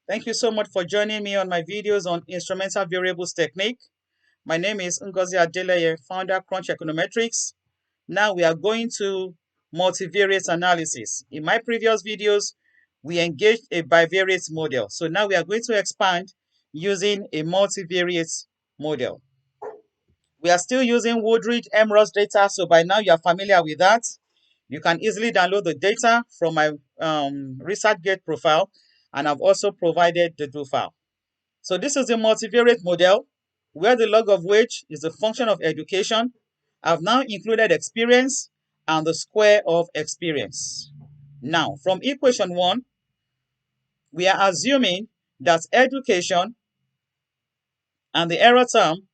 Thank you so much for joining me on my videos on instrumental variables technique. My name is Ngozi Adeleye, founder CrunchEconometrix. Now we are going to multivariate analysis. In my previous videos, we engaged a bivariate model. So now we are going to expand using a multivariate model. We are still using Woodridge MROS data, so by now you are familiar with that. You can easily download the data from my ResearchGate profile, and I've also provided the do file. So this is a multivariate model where the log of wage is a function of education. I've now included experience and the square of experience. Now, from equation 1, we are assuming that education and the error term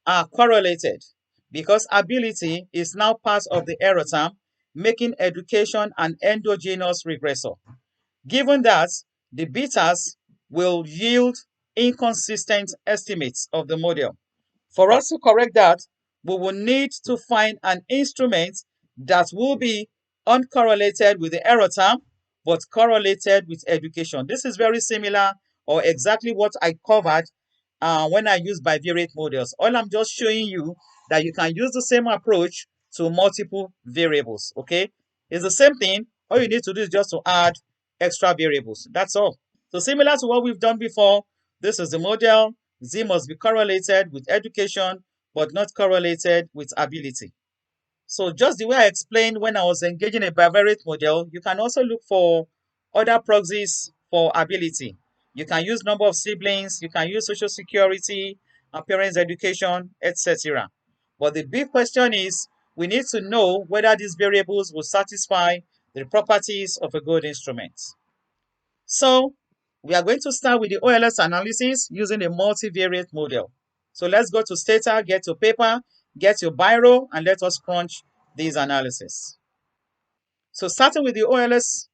are correlated because ability is now part of the error term, making education an endogenous regressor. Given that, the betas will yield inconsistent estimates of the model. For us to correct that, we will need to find an instrument that will be uncorrelated with the error term, but correlated with education. This is very similar or exactly what I covered when I use bivariate models. All I'm just showing you that you can use the same approach to multiple variables, okay? It's the same thing. All you need to do is just to add extra variables. That's all. So similar to what we've done before, this is the model. Z must be correlated with education, but not correlated with ability. So just the way I explained when I was engaging a bivariate model, you can also look for other proxies for ability. You can use number of siblings, you can use social security, parents' education, etc. But the big question is, we need to know whether these variables will satisfy the properties of a good instrument. So we are going to start with the OLS analysis using a multivariate model. So let's go to Stata, get your paper, get your biro, and let us crunch these analysis. So starting with the OLS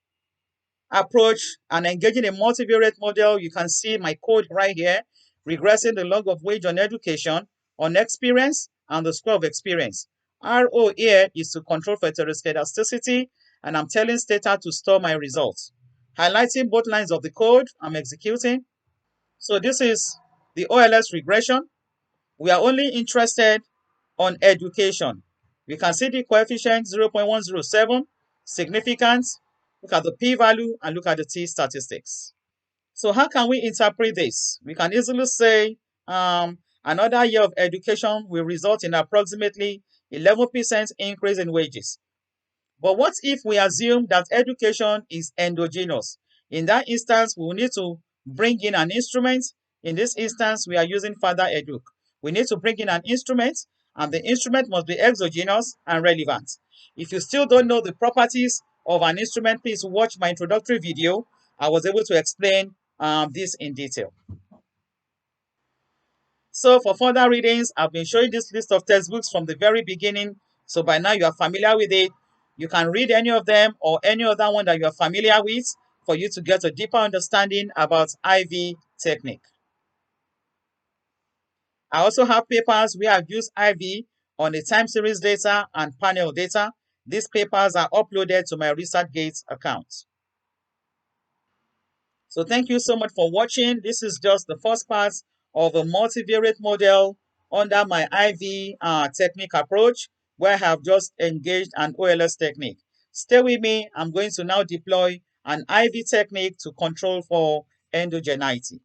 approach and engaging a multivariate model, you can see my code right here, regressing the log of wage on education, on experience, and the square of experience. RO here is to control for heteroscedasticity, and I'm telling Stata to store my results. Highlighting both lines of the code, I'm executing. So this is the OLS regression. We are only interested on education. We can see the coefficient 0.107, significance, look at the p-value, and look at the t-statistics. So how can we interpret this? We can easily say another year of education will result in approximately 11% increase in wages. But what if we assume that education is endogenous? In that instance, we will need to bring in an instrument. In this instance, we are using Father Educ. We need to bring in an instrument, and the instrument must be exogenous and relevant. If you still don't know the properties of an instrument, please watch my introductory video. I was able to explain this in detail. So for further readings, I've been showing this list of textbooks from the very beginning. So by now you are familiar with it. You can read any of them or any other one that you are familiar with for you to get a deeper understanding about IV technique. I also have papers where I've used IV on the time series data and panel data. These papers are uploaded to my ResearchGate account. So thank you so much for watching. This is just the first part of a multivariate model under my IV technique approach, where I have just engaged an OLS technique. Stay with me. I'm going to now deploy an IV technique to control for endogeneity.